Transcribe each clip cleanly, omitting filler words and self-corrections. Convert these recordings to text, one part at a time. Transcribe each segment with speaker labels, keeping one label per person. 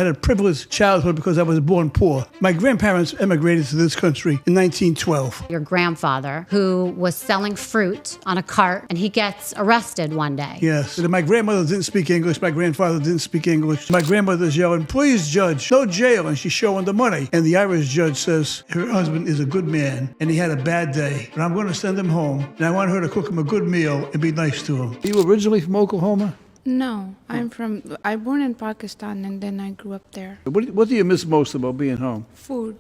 Speaker 1: had a privileged childhood because I was born poor. My grandparents emigrated to this country in 1912.
Speaker 2: Your grandfather, who was selling fruit on a cart, and he gets arrested one day.
Speaker 1: Yes. And my grandmother didn't speak English. My grandfather didn't speak English. My grandmother's yelling, "Please, Judge, no jail," and she's showing the money. And the Irish judge says, her husband is a good man, and he had a bad day, but I'm going to send him home, and I want her to cook him a good meal and be nice to him. Are you originally from Oklahoma?
Speaker 3: No, I born in Pakistan and then I grew up there.
Speaker 1: What do you miss most about being home?
Speaker 3: Food.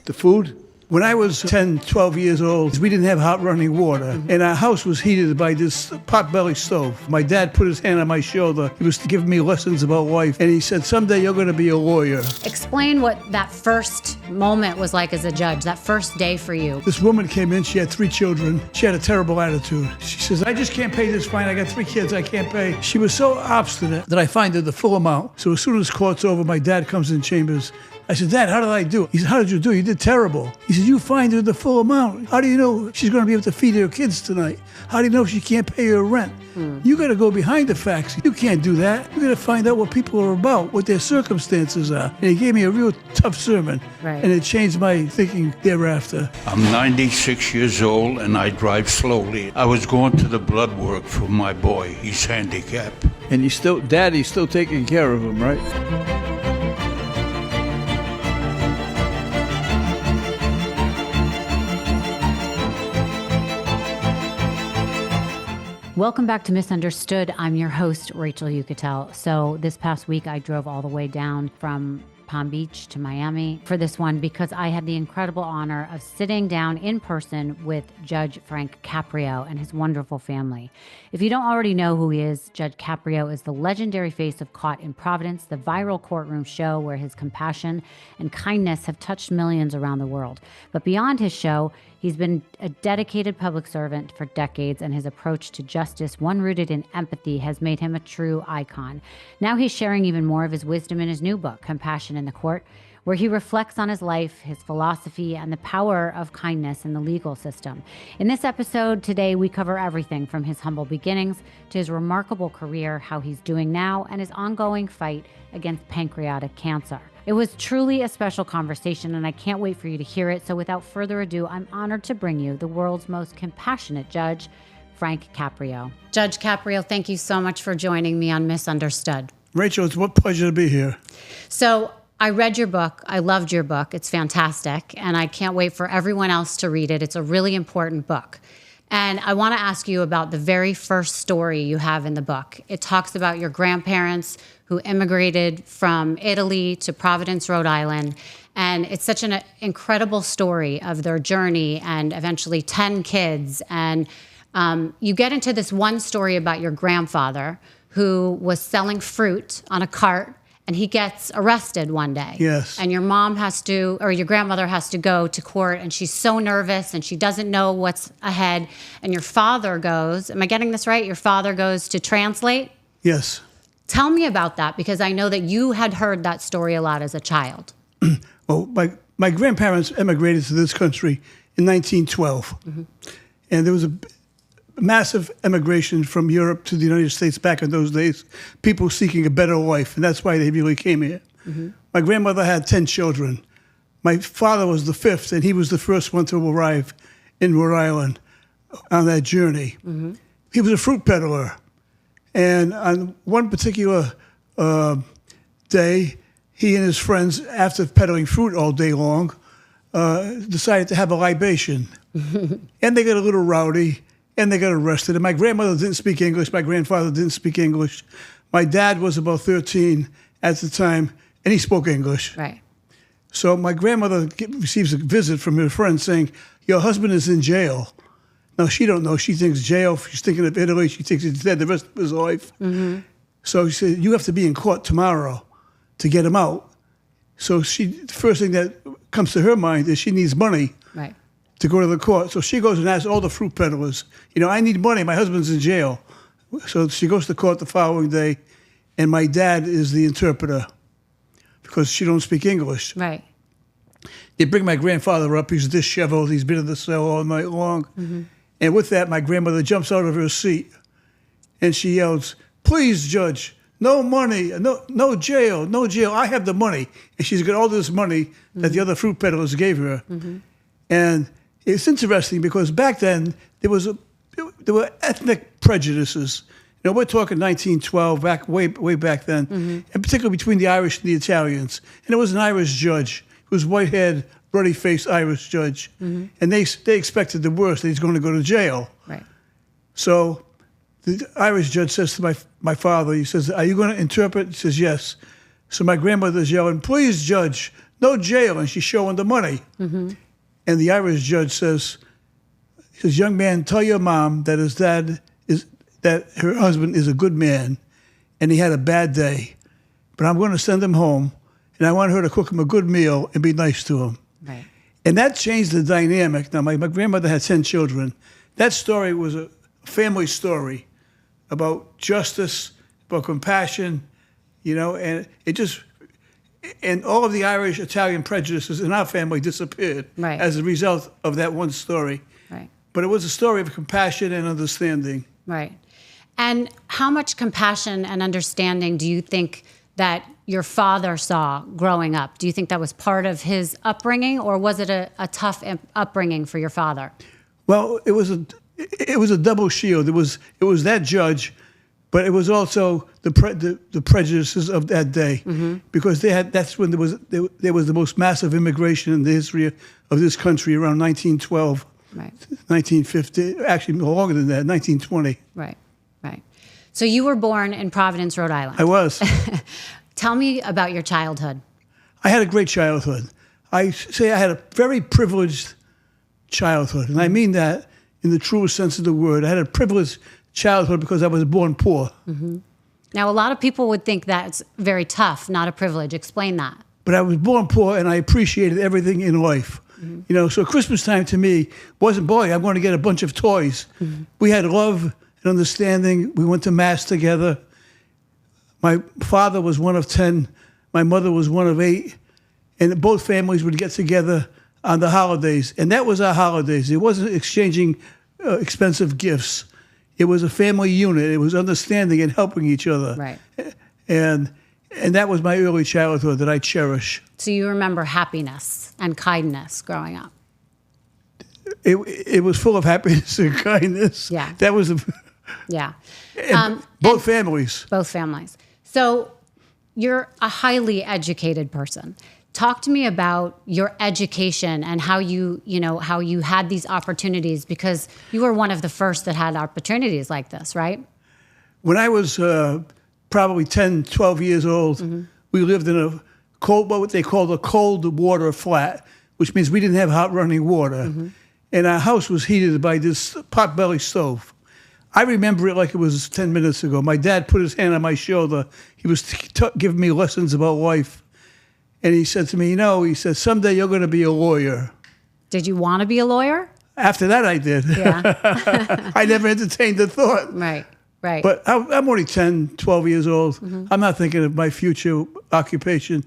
Speaker 1: The food? When I was 10, 12 years old, we didn't have hot running water, and our house was heated by this potbelly stove. My dad put his hand on my shoulder. He was giving me lessons about life, and he said, "Someday you're going to be a lawyer."
Speaker 2: Explain what that first moment was like as a judge, that first day for you.
Speaker 1: This woman came in, she had 3 children. She had a terrible attitude. She says, "I just can't pay this fine. I got 3 kids, I can't pay." She was so obstinate that I fined her the full amount. So as soon as court's over, my dad comes in chambers. I said, "Dad, how did I do?" He said, "How did you do? You did terrible." He said, "You fined her the full amount. How do you know she's going to be able to feed her kids tonight? How do you know she can't pay her rent? You got to go behind the facts. You can't do that. You got to find out what people are about, what their circumstances are." And he gave me a real tough sermon,
Speaker 2: Right.
Speaker 1: and it changed my thinking thereafter.
Speaker 4: I'm 96 years old and I drive slowly. I was going to the blood work for my boy. He's handicapped.
Speaker 1: And Daddy's still taking care of him, right?
Speaker 2: Welcome back to Misunderstood. I'm your host, Rachel Yucatel. So this past week, I drove all the way down from Palm Beach to Miami for this one because I had the incredible honor of sitting down in person with Judge Frank Caprio and his wonderful family. If you don't already know who he is, Judge Caprio is the legendary face of Caught in Providence, the viral courtroom show where his compassion and kindness have touched millions around the world. But beyond his show, he's been a dedicated public servant for decades, and his approach to justice, one rooted in empathy, has made him a true icon. Now he's sharing even more of his wisdom in his new book, Compassion in the Court, where he reflects on his life, his philosophy, and the power of kindness in the legal system. In this episode today, we cover everything from his humble beginnings to his remarkable career, how he's doing now, and his ongoing fight against pancreatic cancer. It was truly a special conversation, and I can't wait for you to hear it. So without further ado, I'm honored to bring you the world's most compassionate judge, Frank Caprio. Judge Caprio, thank you so much for joining me on Misunderstood.
Speaker 1: Rachel, it's a pleasure to be here.
Speaker 2: So I read your book. I loved your book. It's fantastic, and I can't wait for everyone else to read it. It's a really important book. And I want to ask you about the very first story you have in the book. It talks about your grandparents who immigrated from Italy to Providence, Rhode Island. And it's such an incredible story of their journey and eventually 10 kids. And you get into this one story about your grandfather who was selling fruit on a cart, and he gets arrested one day.
Speaker 1: Yes.
Speaker 2: And your mom has to, or your grandmother has to go to court, and she's so nervous and she doesn't know what's ahead. And your father goes, am I getting this right? Your father goes to translate?
Speaker 1: Yes.
Speaker 2: Tell me about that, because I know that you had heard that story a lot as a child.
Speaker 1: Well, my grandparents emigrated to this country in 1912. Mm-hmm. And there was a massive emigration from Europe to the United States back in those days, people seeking a better life, and that's why they really came here. Mm-hmm. My grandmother had 10 children. My father was the 5th, and he was the first one to arrive in Rhode Island on that journey. Mm-hmm. He was a fruit peddler, and on one particular day, he and his friends, after peddling fruit all day long, decided to have a libation. And they got a little rowdy, and they got arrested. And my grandmother didn't speak English. My grandfather didn't speak English. My dad was about 13 at the time, and he spoke English.
Speaker 2: Right.
Speaker 1: So my grandmother receives a visit from her friend saying, "Your husband is in jail." Now, she don't know. She thinks jail. She's thinking of Italy. She thinks he's dead the rest of his life. Mm-hmm. So she said, "You have to be in court tomorrow to get him out." So the first thing that comes to her mind is she needs money.
Speaker 2: Right.
Speaker 1: To go to the court. So she goes and asks all the fruit peddlers, "I need money. My husband's in jail." So she goes to court the following day, and my dad is the interpreter because she don't speak English.
Speaker 2: Right.
Speaker 1: They bring my grandfather up. He's disheveled. He's been in the cell all night long. Mm-hmm. And with that, my grandmother jumps out of her seat, and she yells, "Please, Judge, no money, no jail, no jail. I have the money. And she's got all this money that the other fruit peddlers gave her. And it's interesting because back then there were ethnic prejudices. You know, we're talking 1912, way back then, and particularly between the Irish and the Italians. And there was an Irish judge who was white-haired, ruddy-faced Irish judge, and they expected the worst, that he's going to go to jail.
Speaker 2: Right.
Speaker 1: So the Irish judge says to my father, he says, "Are you going to interpret?" He says, "Yes." So my grandmother's yelling, "Please, judge, no jail," and she's showing the money. And the Irish judge says, "Young man, tell your mom that that her husband is a good man, and he had a bad day, but I'm going to send him home, and I want her to cook him a good meal and be nice to him."
Speaker 2: Right.
Speaker 1: And that changed the dynamic. Now, my grandmother had 10 children. That story was a family story about justice, about compassion, you know, and and all of the Irish, Italian prejudices in our family disappeared as a result of that one story.
Speaker 2: Right.
Speaker 1: But it was a story of compassion and understanding.
Speaker 2: Right. And how much compassion and understanding do you think that your father saw growing up? Do you think that was part of his upbringing, or was it a tough upbringing for your father? Well,
Speaker 1: it was a double shield. It was that judge, but it was also the prejudices of that day, because that's when there was the most massive immigration in the history of this country around 1912, 1950, actually longer than that, 1920.
Speaker 2: Right. So you were born in Providence, Rhode Island.
Speaker 1: I was.
Speaker 2: Tell me about your childhood.
Speaker 1: I had a great childhood. I say I had a very privileged childhood, and I mean that in the truest sense of the word. I had a privileged childhood because I was born poor.
Speaker 2: Now, a lot of people would think that's very tough, not a privilege. Explain that.
Speaker 1: But I was born poor, and I appreciated everything in life. You know, so Christmas time to me wasn't, boy, I'm going to get a bunch of toys. We had love and understanding. We went to Mass together. My father was one of 10. My mother was one of 8. And both families would get together on the holidays. And that was our holidays. It wasn't exchanging expensive gifts. It was a family unit. It was understanding and helping each other.
Speaker 2: Right.
Speaker 1: And that was my early childhood that I cherish.
Speaker 2: So you remember happiness and kindness growing up?
Speaker 1: It was full of happiness and kindness.
Speaker 2: Yeah.
Speaker 1: That was both families.
Speaker 2: Both families. So you're a highly educated person. Talk to me about your education and how you had these opportunities, because you were one of the first that had opportunities like this, right?
Speaker 1: When I was probably 10, 12 years old, we lived in what they called a cold water flat, which means we didn't have hot running water. And our house was heated by this potbelly stove. I remember it like it was 10 minutes ago. My dad put his hand on my shoulder. He was giving me lessons about life. And he said to me, he said, someday you're going to be a lawyer.
Speaker 2: Did you want to be a lawyer?
Speaker 1: After that, I did.
Speaker 2: Yeah.
Speaker 1: I never entertained the thought.
Speaker 2: Right.
Speaker 1: But I'm only 10, 12 years old. I'm not thinking of my future occupation.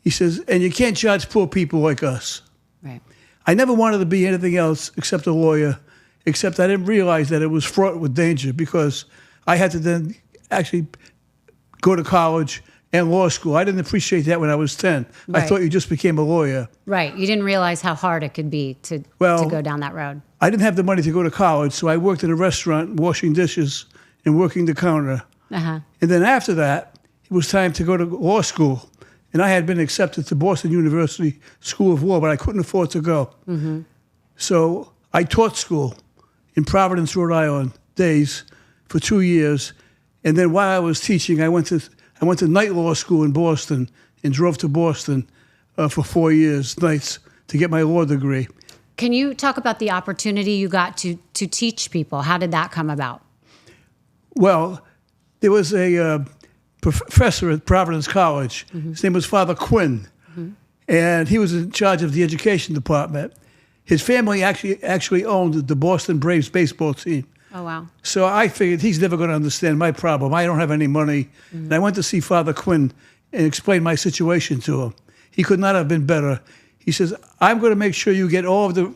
Speaker 1: He says, and you can't judge poor people like us.
Speaker 2: Right.
Speaker 1: I never wanted to be anything else except a lawyer, except I didn't realize that it was fraught with danger, because I had to then actually go to college and law school. I didn't appreciate that when I was 10.
Speaker 2: Right.
Speaker 1: I thought you just became a lawyer.
Speaker 2: Right. You didn't realize how hard it could be to go down that road.
Speaker 1: I didn't have the money to go to college, so I worked in a restaurant washing dishes and working the counter. And then after that, it was time to go to law school. And I had been accepted to Boston University School of Law, but I couldn't afford to go. So I taught school in Providence, Rhode Island, days for 2 years. And then while I was teaching, I went to night law school in Boston and drove to Boston for 4 years, nights, to get my law degree.
Speaker 2: Can you talk about the opportunity you got to teach people? How did that come about?
Speaker 1: Well, there was a professor at Providence College. His name was Father Quinn, and he was in charge of the education department. His family actually owned the Boston Braves baseball team.
Speaker 2: Oh, wow.
Speaker 1: So I figured he's never going to understand my problem. I don't have any money. And I went to see Father Quinn and explained my situation to him. He could not have been better. He says, I'm going to make sure you get all of the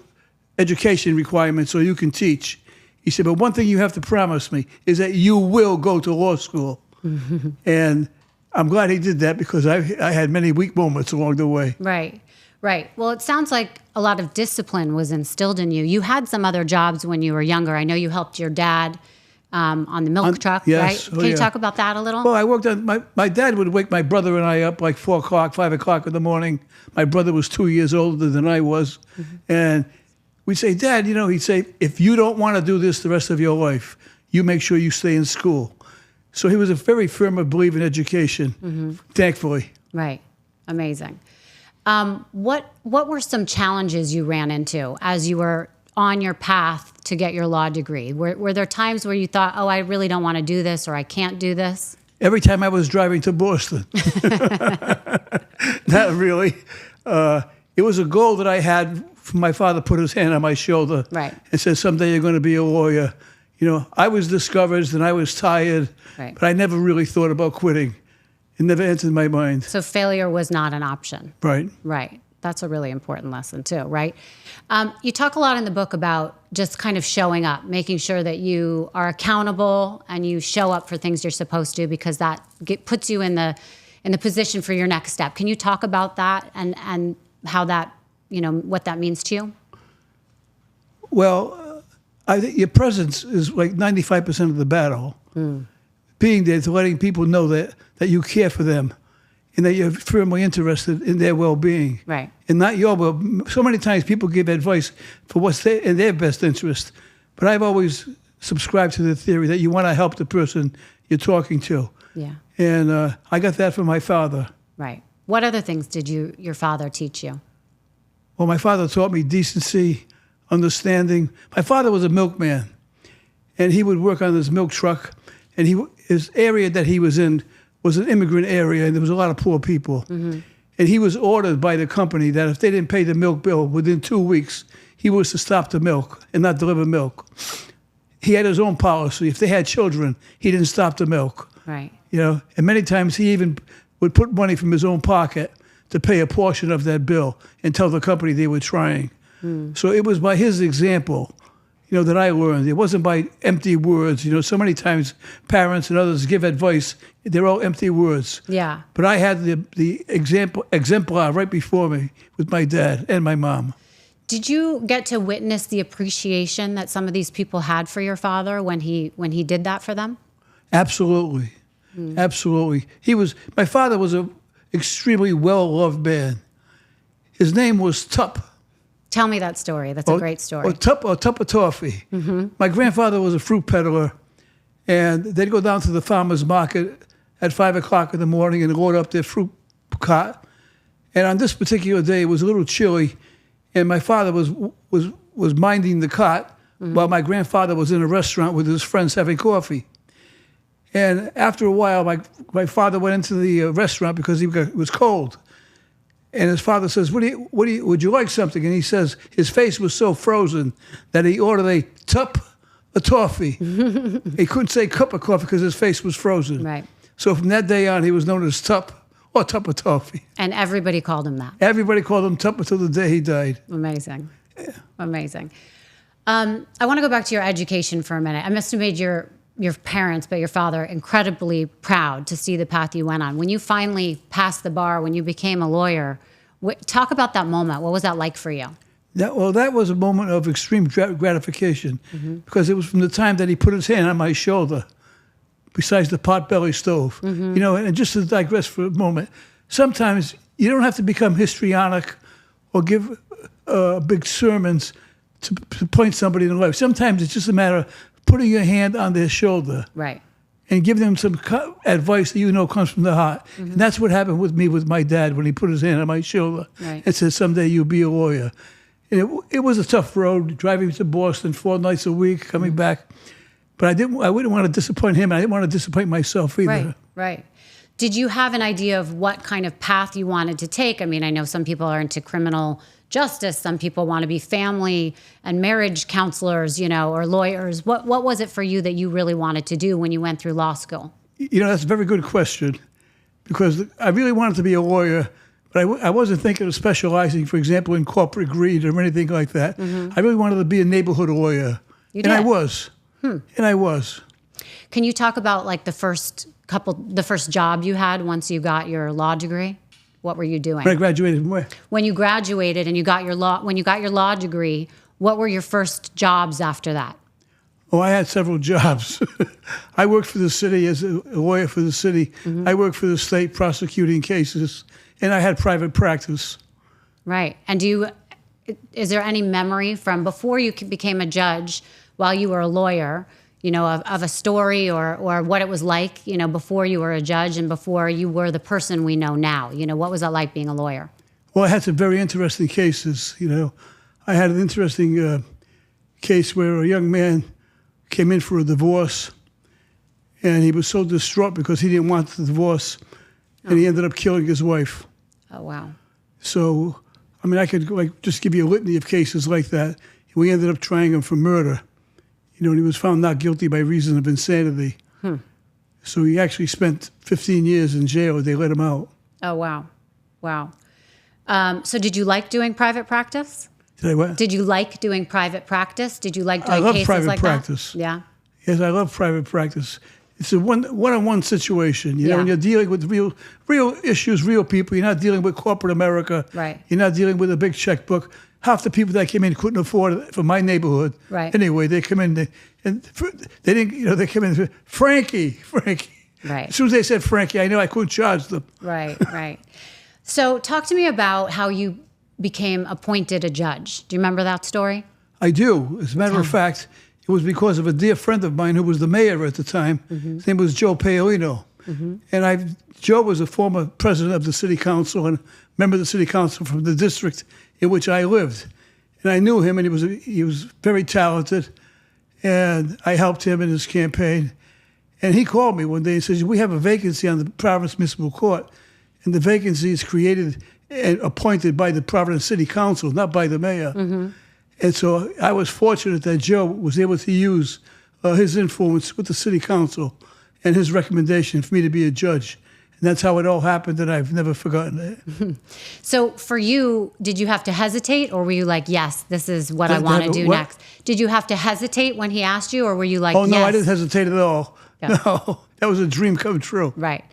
Speaker 1: education requirements so you can teach. He said, but one thing you have to promise me is that you will go to law school. And I'm glad he did that because I had many weak moments along the way.
Speaker 2: Right, right. Well, it sounds like a lot of discipline was instilled in you. You had some other jobs when you were younger. I know you helped your dad on the milk truck,
Speaker 1: yes.
Speaker 2: right?
Speaker 1: Oh,
Speaker 2: Can you
Speaker 1: yeah.
Speaker 2: talk about that a little?
Speaker 1: Well, I worked on, my dad would wake my brother and I up like 4 o'clock, 5 o'clock in the morning. My brother was 2 years older than I was. And we'd say, Dad, he'd say, if you don't want to do this the rest of your life, you make sure you stay in school. So he was a very firm believer in education, thankfully.
Speaker 2: Right. Amazing. What were some challenges you ran into as you were on your path to get your law degree? Were there times where you thought, oh, I really don't want to do this or I can't do this?
Speaker 1: Every time I was driving to Boston. Not really. It was a goal that I had. My father put his hand on my shoulder and said, someday you're going to be a lawyer. I was discouraged and I was tired, but I never really thought about quitting. It never entered my mind.
Speaker 2: So failure was not an option.
Speaker 1: Right.
Speaker 2: Right. That's a really important lesson too, right? You talk a lot in the book about just kind of showing up, making sure that you are accountable and you show up for things you're supposed to, because that puts you in the position for your next step. Can you talk about that and how that, what that means to you?
Speaker 1: Well, I think your presence is like 95% of the battle. Being there to letting people know that you care for them and that you're firmly interested in their well-being.
Speaker 2: Right.
Speaker 1: And not your well. So many times people give advice for what's in their best interest. But I've always subscribed to the theory that you want to help the person you're talking to.
Speaker 2: Yeah.
Speaker 1: And I got that from my father.
Speaker 2: Right. What other things did your father teach you?
Speaker 1: Well, my father taught me decency, understanding. My father was a milkman, and he would work on his milk truck, and his area that he was in was an immigrant area, and there was a lot of poor people. And he was ordered by the company that if they didn't pay the milk bill within 2 weeks, he was to stop the milk and not deliver milk. He had his own policy. If they had children, he didn't stop the milk.
Speaker 2: Right.
Speaker 1: And many times he even would put money from his own pocket to pay a portion of that bill and tell the company they were trying. So it was by his example, that I learned. It wasn't by empty words. So many times parents and others give advice. They're all empty words.
Speaker 2: Yeah.
Speaker 1: But I had the exemplar right before me with my dad and my mom.
Speaker 2: Did you get to witness the appreciation that some of these people had for your father when he did that for them?
Speaker 1: Absolutely. Absolutely. My father was a extremely well-loved man. His name was Tup.
Speaker 2: Tell me that story. That's a great story.
Speaker 1: Or Tup of Toffee. My grandfather was a fruit peddler, and they'd go down to the farmer's market at 5 o'clock in the morning and load up their fruit cart. And on this particular day, it was a little chilly, and my father was minding the cart while my grandfather was in a restaurant with his friends having coffee. And after a while, my father went into the restaurant because it was cold. And his father says, would you like something? And he says his face was so frozen that he ordered a cup of toffee. He couldn't say cup of coffee because his face was frozen.
Speaker 2: Right.
Speaker 1: So from that day on, he was known as Tup or Tup of Toffee.
Speaker 2: And everybody called him that.
Speaker 1: Everybody called him Tup until the day he died.
Speaker 2: Amazing. Yeah. Amazing. I want to go back to your education for a minute. I must have made your parents, but your father, incredibly proud to see the path you went on. When you finally passed the bar, when you became a lawyer, talk about that moment. What was that like for you?
Speaker 1: That was a moment of extreme gratification because it was from the time that he put his hand on my shoulder besides the potbelly stove. And just to digress for a moment, sometimes you don't have to become histrionic or give big sermons to point somebody in the life. Sometimes it's just a matter of putting your hand on their shoulder,
Speaker 2: right,
Speaker 1: and giving them some advice that comes from the heart. And that's what happened with me with my dad when he put his hand on my shoulder and said, "Someday you'll be a lawyer." And it was a tough road, driving to Boston 4 nights a week, coming back. But I wouldn't want to disappoint him. I didn't want to disappoint myself either.
Speaker 2: Right. Did you have an idea of what kind of path you wanted to take? I mean, I know some people are into criminal justice. Some people want to be family and marriage counselors, or lawyers. What was it for you that you really wanted to do when you went through law school?
Speaker 1: That's a very good question because I really wanted to be a lawyer, but I wasn't thinking of specializing, for example, in corporate greed or anything like that. I really wanted to be a neighborhood lawyer.
Speaker 2: You did?
Speaker 1: And I was. And I was.
Speaker 2: Can you talk about like the first the first job you had once you got your law degree? What were you doing?
Speaker 1: When I graduated from where?
Speaker 2: When you graduated and you got your law degree, what were your first jobs after that?
Speaker 1: Oh, I had several jobs. I worked for the city as a lawyer for the city. I worked for the state prosecuting cases, and I had private practice.
Speaker 2: Right. And is there any memory from before you became a judge, while you were a lawyer, of a story or what it was like, before you were a judge and before you were the person we know now? What was it like being a lawyer?
Speaker 1: Well, I had some very interesting cases. I had an interesting case where a young man came in for a divorce, and he was so distraught because he didn't want the divorce, and he ended up killing his wife.
Speaker 2: Oh, wow.
Speaker 1: So, I could just give you a litany of cases like that. We ended up trying him for murder, and he was found not guilty by reason of insanity. So he actually spent 15 years in jail. They let him out.
Speaker 2: Oh, wow. Wow. So did you like doing private practice?
Speaker 1: Did I what?
Speaker 2: Did you like doing private practice? Did you like doing
Speaker 1: I love
Speaker 2: cases
Speaker 1: private
Speaker 2: like
Speaker 1: practice.
Speaker 2: that? Yeah.
Speaker 1: Yes, I love private practice. It's a one-on-one situation. You know, when you're dealing with real issues, real people. You're not dealing with corporate America.
Speaker 2: Right.
Speaker 1: You're not dealing with a big checkbook. Half the people that came in couldn't afford it from my neighborhood.
Speaker 2: Right.
Speaker 1: Anyway, they come in they didn't. They come in. Frankie.
Speaker 2: Right.
Speaker 1: As soon as they said Frankie, I knew I couldn't charge them.
Speaker 2: Right. Right. So talk to me about how you became appointed a judge. Do you remember that story?
Speaker 1: I do. As a matter of fact, it was because of a dear friend of mine who was the mayor at the time. His name was Joe Paolino. And Joe was a former president of the city council and member of the city council from the district in which I lived. And I knew him, and he was very talented. And I helped him in his campaign. And he called me one day and says, we have a vacancy on the Providence Municipal Court. And the vacancy is created and appointed by the Providence City Council, not by the mayor. And so I was fortunate that Joe was able to use his influence with the city council and his recommendation for me to be a judge. And that's how it all happened, and I've never forgotten it.
Speaker 2: So for you, did you have to hesitate, or were you like, yes, this is what I want to do next? Did you have to hesitate when he asked you, or were you like,
Speaker 1: oh, no,
Speaker 2: yes?
Speaker 1: I didn't hesitate at all.
Speaker 2: Yeah.
Speaker 1: No, that was a dream come true.
Speaker 2: Right.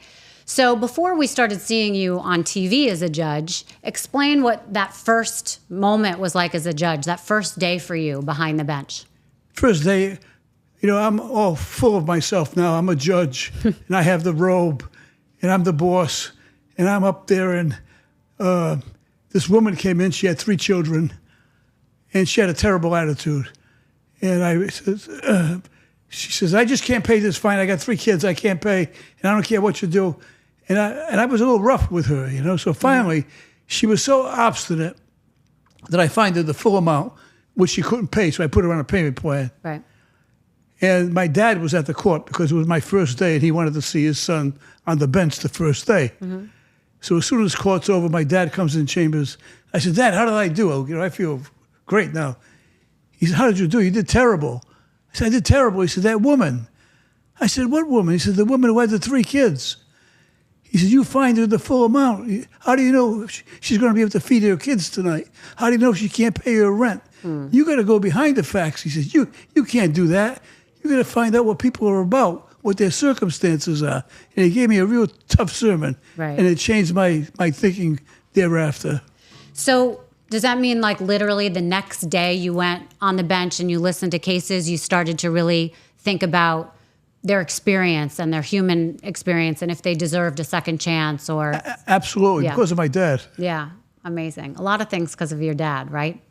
Speaker 2: So before we started seeing you on TV as a judge, explain what that first moment was like as a judge, that first day for you behind the bench.
Speaker 1: First day, I'm all full of myself now. I'm a judge, and I have the robe, and I'm the boss, and I'm up there, and this woman came in. She had 3 children, and she had a terrible attitude. And she says, I just can't pay this fine. I got 3 kids. I can't pay, and I don't care what you do. And I was a little rough with her, So finally, she was so obstinate that I fined her the full amount, which she couldn't pay, so I put her on a payment plan.
Speaker 2: Right.
Speaker 1: And my dad was at the court because it was my first day, and he wanted to see his son on the bench the first day. So as soon as court's over, my dad comes in chambers. I said, Dad, how did I do? I feel great now. He said, how did you do? You did terrible. I said, I did terrible. He said, that woman. I said, what woman? He said, the woman who had the 3 kids. He said, you fined her the full amount. How do you know if she's going to be able to feed her kids tonight? How do you know if she can't pay her rent? You got to go behind the facts. He says, you can't do that. You got to find out what people are about, what their circumstances are. And he gave me a real tough sermon.
Speaker 2: Right.
Speaker 1: And it changed my thinking thereafter.
Speaker 2: So does that mean like literally the next day you went on the bench and you listened to cases, you started to really think about their experience and their human experience and if they deserved a second chance or...
Speaker 1: Absolutely, because of my dad.
Speaker 2: Yeah, amazing. A lot of things because of your dad, right?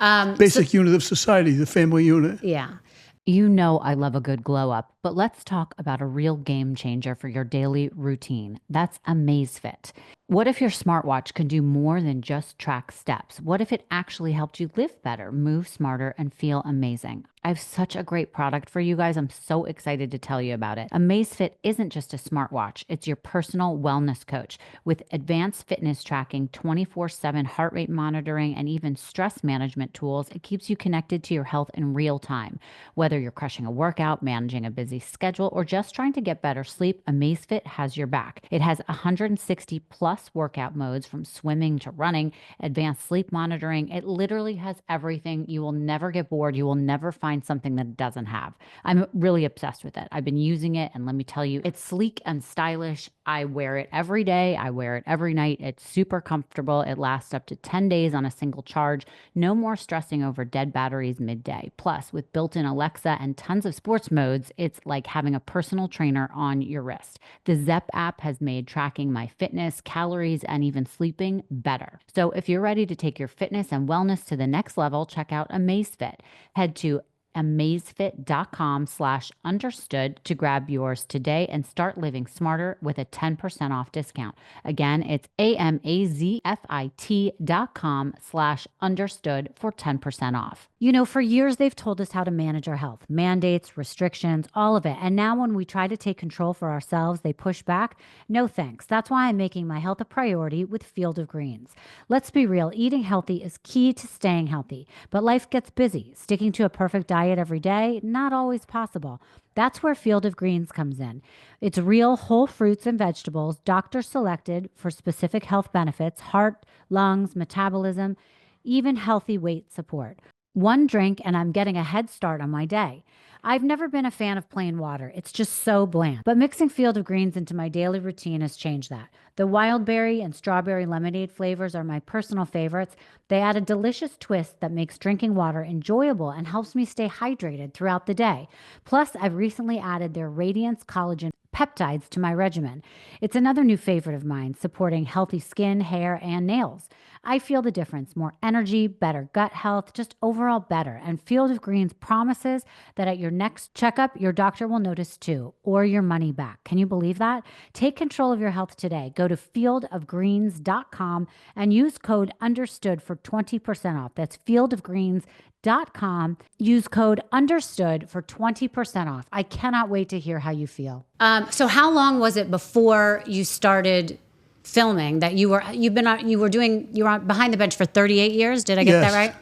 Speaker 1: Basic unit of society, the family unit.
Speaker 2: Yeah. You know I love a good glow up, but let's talk about a real game changer for your daily routine. That's AMAZFIT. What if your smartwatch could do more than just track steps? What if it actually helped you live better, move smarter, and feel amazing? I have such a great product for you guys. I'm so excited to tell you about it. AMAZFIT isn't just a smartwatch. It's your personal wellness coach with advanced fitness tracking, 24/7 heart rate monitoring, and even stress management tools. It keeps you connected to your health in real time. Whether you're crushing a workout, managing a busy busy schedule, or just trying to get better sleep, AMAZFIT has your back. It has 160 plus workout modes, from swimming to running, advanced sleep monitoring. It literally has everything. You will never get bored. You will never find something that it doesn't have. I'm really obsessed with it. I've been using it, and let me tell you, it's sleek and stylish. I wear it every day. I wear it every night. It's super comfortable. It lasts up to 10 days on a single charge. No more stressing over dead batteries midday. Plus, with built-in Alexa and tons of sports modes, it's like having a personal trainer on your wrist. The Zepp app has made tracking my fitness, calories, and even sleeping better. So if you're ready to take your fitness and wellness to the next level, check out AMAZFIT. Head to amazfit.com/understood to grab yours today and start living smarter with a 10% off discount. Again, it's amazfit.com/understood for 10% off. You know, for years, they've told us how to manage our health, mandates, restrictions, all of it. And now when we try to take control for ourselves, they push back. No thanks. That's why I'm making my health a priority with Field of Greens. Let's be real. Eating healthy is key to staying healthy, but life gets busy. Sticking to a perfect diet every day, not always possible. That's where Field of Greens comes in. It's real whole fruits and vegetables, doctor selected for specific health benefits, heart, lungs, metabolism, even healthy weight support. One drink and I'm getting a head start on my day. I've never been a fan of plain water. It's just so bland. But mixing Field of Greens into my daily routine has changed that. The wild berry and strawberry lemonade flavors are my personal favorites. They add a delicious twist that makes drinking water enjoyable and helps me stay hydrated throughout the day. Plus, I've recently added their Radiance Collagen peptides to my regimen. It's another new favorite of mine, supporting healthy skin, hair, and nails. I feel the difference. More energy, better gut health, just overall better. And Field of Greens promises that at your next checkup, your doctor will notice too, or your money back. Can you believe that? Take control of your health today. Go to fieldofgreens.com and use code UNDERSTOOD for 20% off. That's fieldofgreens.com. Use code UNDERSTOOD for 20% off. I cannot wait to hear how you feel. So how long was it before you started filming that you were behind the bench for 38 years? Did I get that right?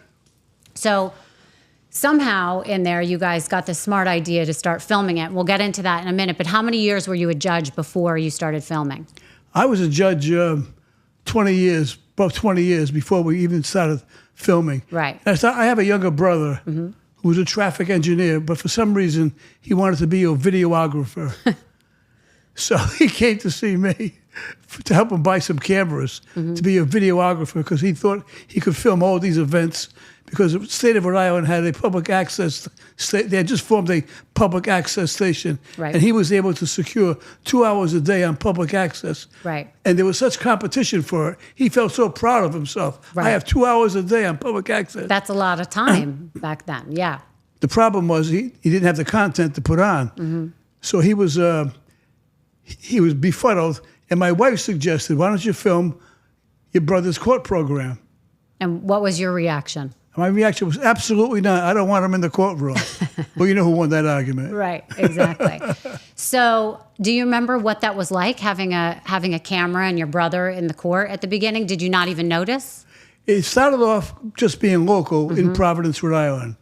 Speaker 2: So somehow in there, you guys got the smart idea to start filming it. We'll get into that in a minute. But how many years were you a judge before you started filming?
Speaker 1: I was a judge 20 years before we even started filming.
Speaker 2: Right.
Speaker 1: I have a younger brother who was a traffic engineer, but for some reason he wanted to be a videographer. So he came to see me to help him buy some cameras to be a videographer, because he thought he could film all these events, because the state of Rhode Island had a public access state. They had just formed a public access station, and he was able to secure 2 hours a day on public access.
Speaker 2: Right.
Speaker 1: And there was such competition for it. He felt so proud of himself.
Speaker 2: Right.
Speaker 1: I have 2 hours a day on public access.
Speaker 2: That's a lot of time back then. Yeah.
Speaker 1: The problem was he didn't have the content to put on, so he was befuddled. And my wife suggested, "Why don't you film your brother's court program?"
Speaker 2: And what was your reaction?
Speaker 1: My reaction was, absolutely not. I don't want him in the courtroom. Well, you know who won that argument.
Speaker 2: Right, exactly. So do you remember what that was like, having a camera and your brother in the court at the beginning? Did you not even notice?
Speaker 1: It started off just being local in Providence, Rhode Island.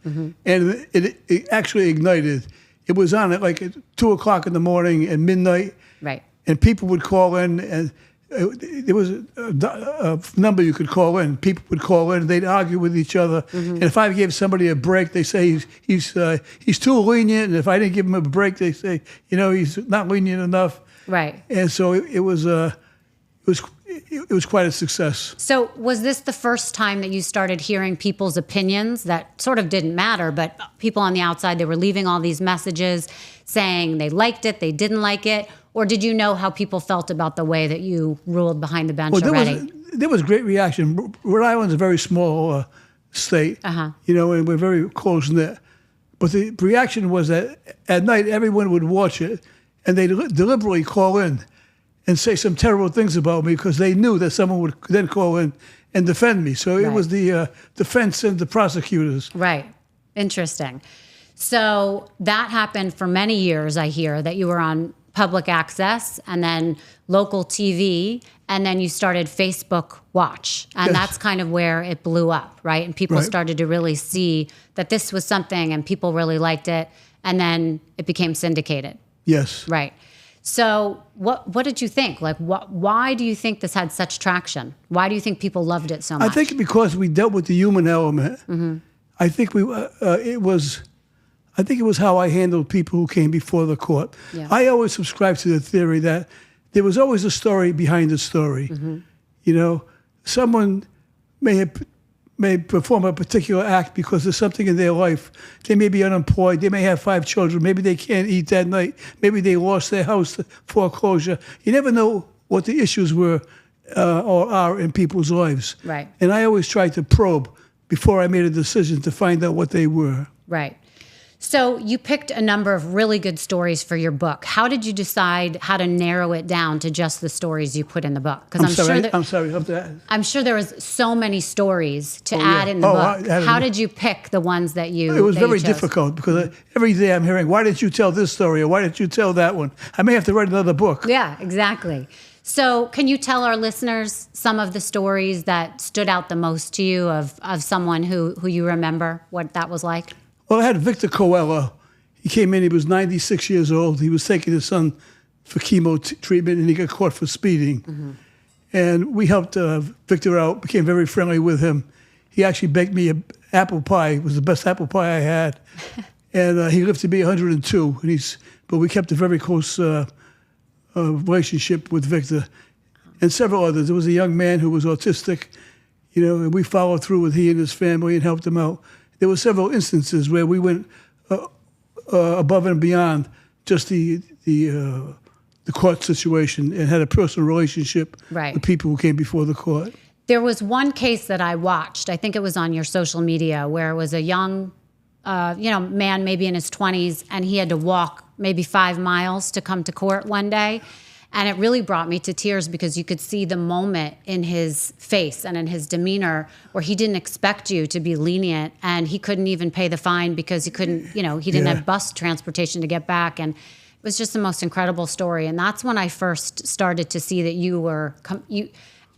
Speaker 1: And it actually ignited. It was on at like 2 o'clock in the morning and midnight.
Speaker 2: Right.
Speaker 1: And people would call in, and there was a number you could call in. People would call in, and they'd argue with each other. And if I gave somebody a break, they say he's too lenient. And if I didn't give him a break, they say, he's not lenient enough.
Speaker 2: Right.
Speaker 1: And so it was quite a success.
Speaker 2: So was this the first time that you started hearing people's opinions that sort of didn't matter, but people on the outside, they were leaving all these messages saying they liked it, they didn't like it? Or did you know how people felt about the way that you ruled behind the bench already?
Speaker 1: There was great reaction. Rhode Island's a very small state, and we're very close-knit. But the reaction was that at night, everyone would watch it, and they deliberately call in and say some terrible things about me, because they knew that someone would then call in and defend me. So it was the defense and the prosecutors. Right.
Speaker 2: Interesting. So that happened for many years, I hear, that you were on public access and then local TV, and then you started Facebook Watch. And that's kind of where it blew up, right? And people started to really see that this was something, and people really liked it. and then it became syndicated.
Speaker 1: Yes.
Speaker 2: Right. So what did you think? Like, why do you think this had such traction? Why do you think people loved it so much?
Speaker 1: I think because we dealt with the human element. I think it was how I handled people who came before the court.
Speaker 2: Yeah.
Speaker 1: I always subscribed to the theory that there was always a story behind the story. You know, someone may perform a particular act because there's something in their life. They may be unemployed. They may have 5 children. Maybe they can't eat that night. Maybe they lost their house to foreclosure. You never know what the issues were or are in people's lives.
Speaker 2: Right.
Speaker 1: And I always tried to probe before I made a decision to find out what they were.
Speaker 2: Right. So you picked a number of really good stories for your book. How did you decide how to narrow it down to just the stories you put in the book? Because I'm sure there was so many stories to add in the book. How did you pick the ones that you?
Speaker 1: It was very difficult because every day I'm hearing, "Why didn't you tell this story?" or "Why didn't you tell that one?" I may have to write another book.
Speaker 2: Yeah, exactly. So can you tell our listeners some of the stories that stood out the most to you of someone who you remember, what that was like?
Speaker 1: Well, I had Victor Coelho. He came in, he was 96 years old. He was taking his son for chemo treatment, and he got caught for speeding. And we helped Victor out, became very friendly with him. He actually baked me an apple pie. It was the best apple pie I had. And he lived to be 102. But we kept a very close relationship with Victor. And several others. There was a young man who was autistic, and we followed through with he and his family and helped him out. There were several instances where we went above and beyond just the court situation and had a personal relationship with people who came before the court.
Speaker 2: There was one case that I watched. I think it was on your social media where it was a young, man, maybe in his 20s, and he had to walk maybe 5 miles to come to court one day. And it really brought me to tears because you could see the moment in his face and in his demeanor where he didn't expect you to be lenient, and he couldn't even pay the fine because he couldn't, he didn't have bus transportation to get back. And it was just the most incredible story. And that's when I first started to see that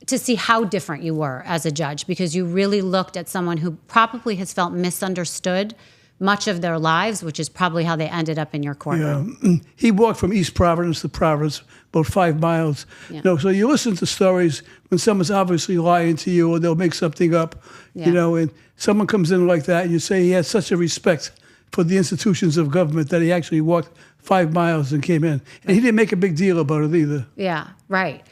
Speaker 2: to see how different you were as a judge, because you really looked at someone who probably has felt misunderstood much of their lives, which is probably how they ended up in your courtroom.
Speaker 1: Yeah. He walked from East Providence to Providence, about 5 miles.
Speaker 2: Yeah.
Speaker 1: So you listen to stories when someone's obviously lying to you, or they'll make something up, and someone comes in like that, and you say he had such a respect for the institutions of government that he actually walked 5 miles and came in. And he didn't make a big deal about it either.
Speaker 2: Yeah, right.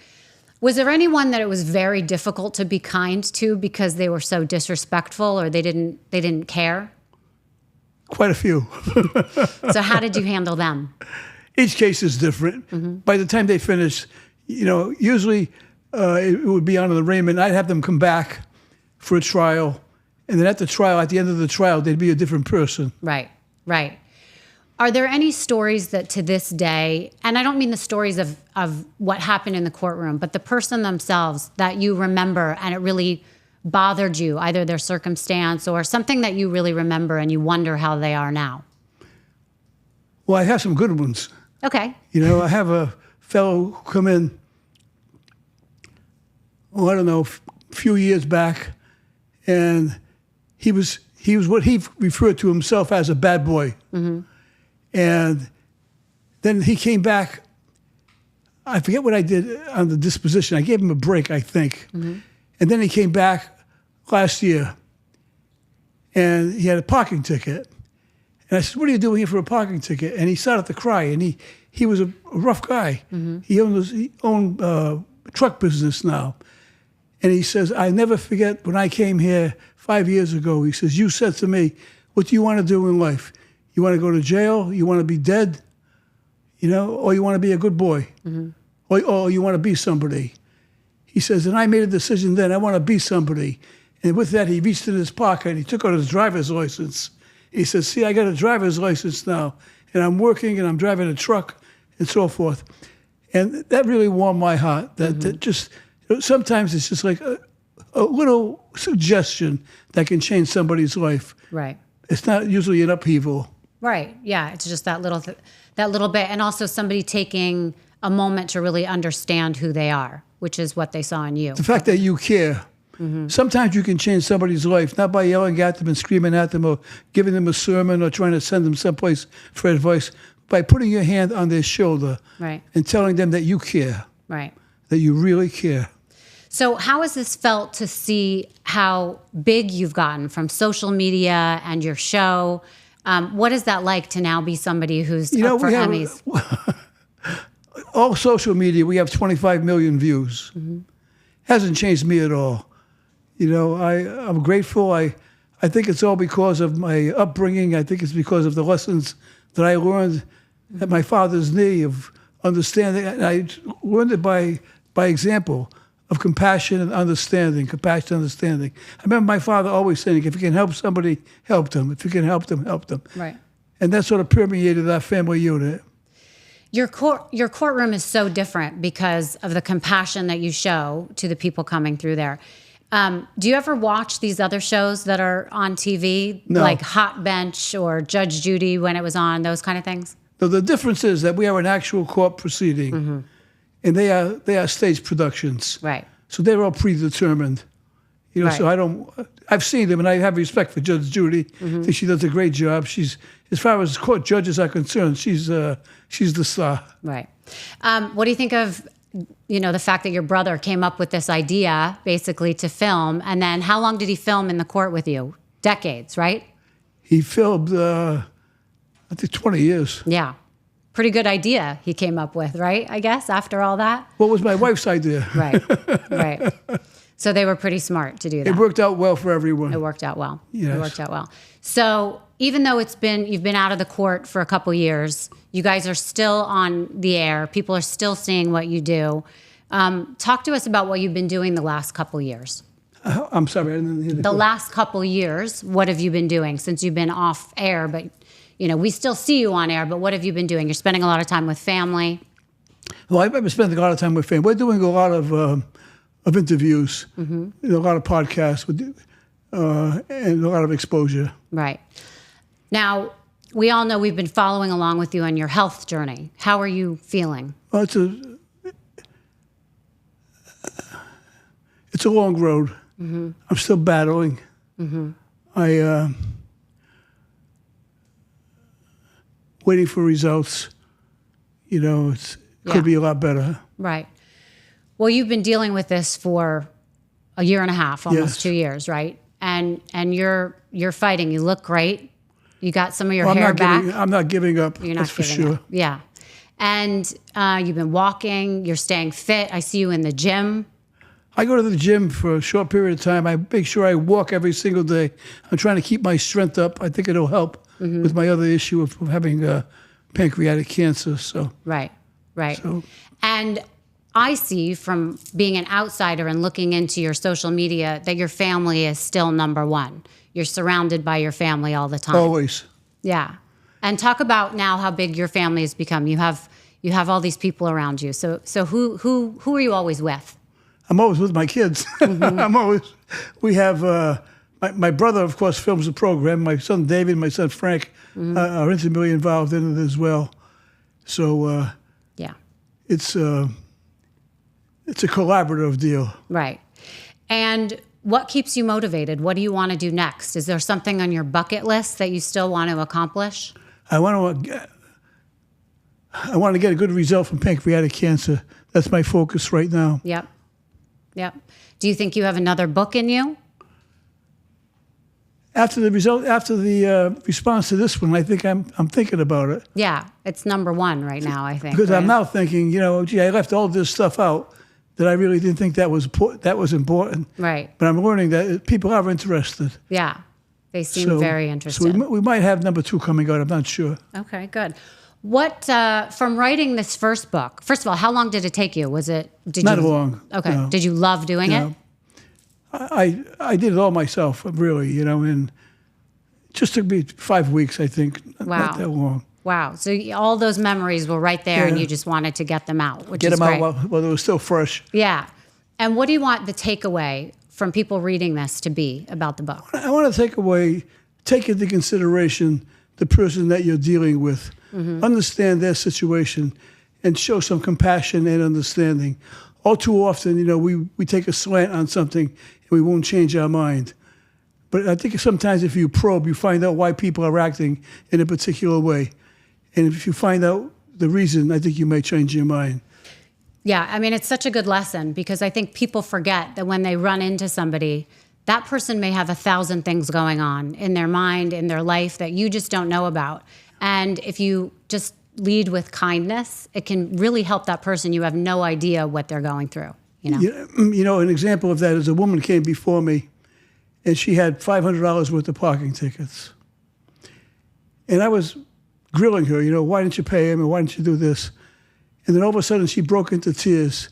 Speaker 2: Was there anyone that it was very difficult to be kind to because they were so disrespectful, or they didn't care?
Speaker 1: Quite a few.
Speaker 2: So how did you handle them?
Speaker 1: Each case is different. By the time they finish, usually it would be on the arraignment. I'd have them come back for a trial. And then at the end of the trial, they'd be a different person.
Speaker 2: Right. Are there any stories that to this day, and I don't mean the stories of what happened in the courtroom, but the person themselves that you remember and it really bothered you, either their circumstance or something that you really remember and you wonder how they are now?
Speaker 1: Well, I have some good ones.
Speaker 2: Okay.
Speaker 1: I have a fellow come in, a few years back, and he was what he referred to himself as a bad boy. And then he came back. I forget what I did on the disposition. I gave him a break, I think. And then he came back last year, and he had a parking ticket. And I said, "What are you doing here for a parking ticket?" And he started to cry, and he was a rough guy. He owned truck business now. And he says, "I never forget when I came here 5 years ago." He says, "You said to me, what do you want to do in life? You want to go to jail? You want to be dead? Or you want to be a good boy? Or you want to be somebody?" He says, and I made a decision then, I want to be somebody. And with that, he reached in his pocket and he took out his driver's license. He says, "See, I got a driver's license now, and I'm working and I'm driving a truck and so forth." And that really warmed my heart. That just, sometimes it's just like a little suggestion that can change somebody's life.
Speaker 2: Right.
Speaker 1: It's not usually an upheaval.
Speaker 2: Right. Yeah. It's just that little bit. And also somebody taking a moment to really understand who they are, which is what they saw in you.
Speaker 1: The fact that you care Sometimes you can change somebody's life, not by yelling at them and screaming at them or giving them a sermon or trying to send them someplace for advice, by putting your hand on their shoulder
Speaker 2: Right.
Speaker 1: and telling them that you care,
Speaker 2: Right.
Speaker 1: that you really care.
Speaker 2: So how has this felt to see how big you've gotten from social media and your show? What is that like to now be somebody who's up for Emmys?
Speaker 1: All social media, we have 25 million views. Hasn't changed me at all. I'm grateful. I think it's all because of my upbringing. I think it's because of the lessons that I learned at my father's knee of understanding. And I learned it by example of compassion and understanding, I remember my father always saying, if you can help somebody, help them. If you can help them, help them.
Speaker 2: Right.
Speaker 1: And that sort of permeated our family unit.
Speaker 2: Your courtroom is so different because of the compassion that you show to the people coming through there. Do you ever watch these other shows that are on TV,
Speaker 1: No.
Speaker 2: like Hot Bench or Judge Judy when it was on, those kind of things?
Speaker 1: So the difference is that we are an actual court proceeding, and they are stage productions.
Speaker 2: Right.
Speaker 1: So they're all predetermined.
Speaker 2: Right.
Speaker 1: So I've seen them, and I have respect for Judge Judy. I think she does a great job. She's, as far as court judges are concerned, she's the star.
Speaker 2: Right. What do you think of, the fact that your brother came up with this idea basically to film, and then how long did he film in the court with you? Decades, right?
Speaker 1: He filmed, I think, 20 years.
Speaker 2: Yeah. Pretty good idea he came up with, right? I guess after all that.
Speaker 1: What was my wife's idea?
Speaker 2: Right. Right. So they were pretty smart to do that.
Speaker 1: It worked out well for everyone.
Speaker 2: It worked out well.
Speaker 1: Yes.
Speaker 2: It worked out well. So even though you've been out of the court for a couple years, you guys are still on the air. People are still seeing what you do. Talk to us about what you've been doing the last couple years.
Speaker 1: I'm sorry, I didn't hear
Speaker 2: The last couple years, what have you been doing since you've been off air? But, we still see you on air, but what have you been doing? You're spending a lot of time with family.
Speaker 1: Well, I've been spending a lot of time with family. We're doing a lot of interviews, a lot of podcasts, and a lot of exposure.
Speaker 2: Right. Now, we all know we've been following along with you on your health journey. How are you feeling?
Speaker 1: Well, it's a long road. I'm still battling. I waiting for results. It could be a lot better.
Speaker 2: Right. Well, you've been dealing with this for a year and a half, almost
Speaker 1: Yes.
Speaker 2: 2 years, right? And you're fighting. You look great. You got some of your hair back.
Speaker 1: I'm not giving up.
Speaker 2: You're not
Speaker 1: That's for
Speaker 2: giving
Speaker 1: sure.
Speaker 2: up. Yeah. And you've been walking. You're staying fit. I see you in the gym.
Speaker 1: I go to the gym for a short period of time. I make sure I walk every single day. I'm trying to keep my strength up. I think it'll help with my other issue of having pancreatic cancer. So
Speaker 2: Right. Right.
Speaker 1: So-
Speaker 2: And I see from being an outsider and looking into your social media that your family is still number one. You're surrounded by your family all the time.
Speaker 1: always.
Speaker 2: Yeah. And talk about now how big your family has become. You have all these people around you. So who are you always with?
Speaker 1: I'm always with my kids. We have, my brother, of course, films the program. My son David, my son Frank are intimately involved in it as well. So
Speaker 2: Yeah.
Speaker 1: it's a collaborative deal.
Speaker 2: Right. And what keeps you motivated? What do you want to do next? Is there something on your bucket list that you still want to accomplish?
Speaker 1: I want to get a good result from pancreatic cancer. That's my focus right now.
Speaker 2: Yep. Yep. Do you think you have another book in you?
Speaker 1: After the response to this one, I think I'm thinking about it.
Speaker 2: Yeah. It's number one right now, I think.
Speaker 1: Because I'm
Speaker 2: right?
Speaker 1: now thinking, gee, I left all this stuff out that I really didn't think that was important.
Speaker 2: Right.
Speaker 1: But I'm learning that people are interested.
Speaker 2: Yeah. They seem very interested.
Speaker 1: So we might have number 2 coming out. I'm not sure.
Speaker 2: Okay, good. What, from writing this first book, first of all, how long did it take you?
Speaker 1: Not long.
Speaker 2: Okay.
Speaker 1: No.
Speaker 2: Did you love doing it?
Speaker 1: I did it all myself, really, and it just took me 5 weeks, I think.
Speaker 2: Wow.
Speaker 1: Not that long.
Speaker 2: Wow. So all those memories were right there and
Speaker 1: Yeah.
Speaker 2: you just wanted to get them out, which
Speaker 1: Get
Speaker 2: is
Speaker 1: them
Speaker 2: great.
Speaker 1: out while they were still fresh.
Speaker 2: Yeah. And what do you want the takeaway from people reading this to be about the book?
Speaker 1: I want to take into consideration the person that you're dealing with, understand their situation, and show some compassion and understanding. all too often, we take a slant on something and we won't change our mind. But I think sometimes if you probe, you find out why people are acting in a particular way. And if you find out the reason, I think you may change your mind.
Speaker 2: Yeah, I mean, it's such a good lesson because I think people forget that when they run into somebody, that person may have 1,000 things going on in their mind, in their life that you just don't know about. And if you just lead with kindness, it can really help that person. You have no idea what they're going through,
Speaker 1: An example of that is a woman came before me, and she had $500 worth of parking tickets. And I was grilling her, why didn't you pay him, and why didn't you do this? And then all of a sudden, she broke into tears.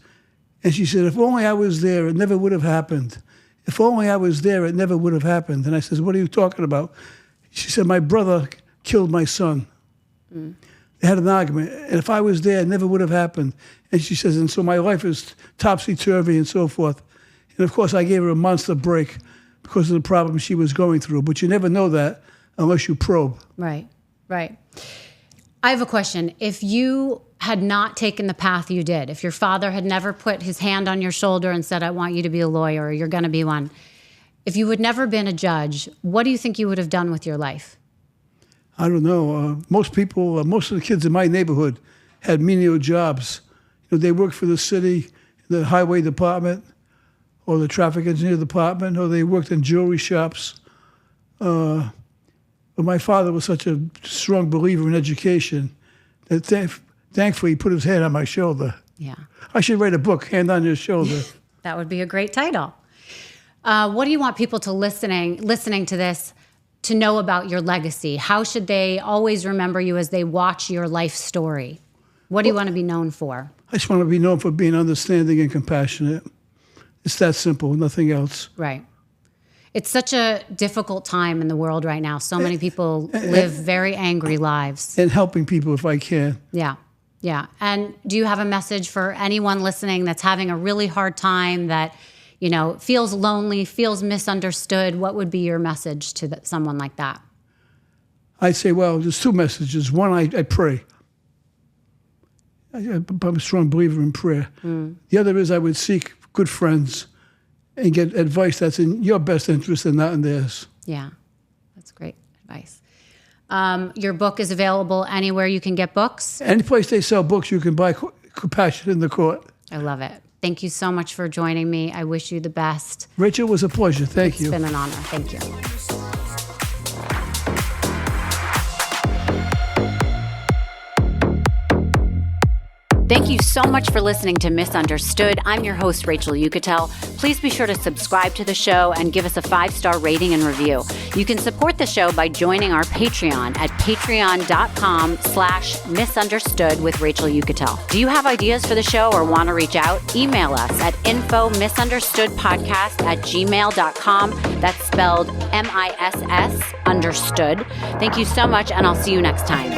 Speaker 1: And she said, if only I was there, it never would have happened. If only I was there, it never would have happened. And I said, what are you talking about? She said, my brother killed my son. Mm. They had an argument. And if I was there, it never would have happened. And she says, and so my life is topsy-turvy and so forth. And of course, I gave her a monster break because of the problem she was going through. But you never know that unless you probe.
Speaker 2: Right, right. I have a question. If you had not taken the path you did, if your father had never put his hand on your shoulder and said, I want you to be a lawyer, or you're going to be one, if you had never been a judge, what do you think you would have done with your life?
Speaker 1: I don't know. Most of the kids in my neighborhood had menial jobs. They worked for the city, the highway department, or the traffic engineer department, or they worked in jewelry shops. But my father was such a strong believer in education that thankfully he put his hand on my shoulder.
Speaker 2: Yeah.
Speaker 1: I should write a book, Hand on Your Shoulder.
Speaker 2: That would be a great title. What do you want people to listening to this to know about your legacy? How should they always remember you as they watch your life story? What do you want to be known for?
Speaker 1: I just want to be known for being understanding and compassionate. It's that simple, nothing else.
Speaker 2: Right. It's such a difficult time in the world right now. So many people live very angry lives.
Speaker 1: And helping people if I can.
Speaker 2: Yeah, yeah. And do you have a message for anyone listening that's having a really hard time, that, feels lonely, feels misunderstood? What would be your message to someone like that?
Speaker 1: I'd say, well, there's two messages. One, I pray. I'm a strong believer in prayer. Mm. The other is I would seek good friends and get advice that's in your best interest and not in theirs.
Speaker 2: Yeah, that's great advice. Your book is available anywhere you can get books?
Speaker 1: Any place they sell books, you can buy Compassion in the Court.
Speaker 2: I love it. Thank you so much for joining me. I wish you the best.
Speaker 1: Rachel, it was a pleasure. Thank you.
Speaker 2: It's been an honor. Thank you. Thank you so much for listening to Misunderstood. I'm your host, Rachel Yucatel. Please be sure to subscribe to the show and give us a 5-star rating and review. You can support the show by joining our Patreon at patreon.com/misunderstood with Rachel Yucatel. Do you have ideas for the show or want to reach out? Email us at info misunderstoodpodcast@gmail.com. That's spelled MISS understood. Thank you so much, and I'll see you next time.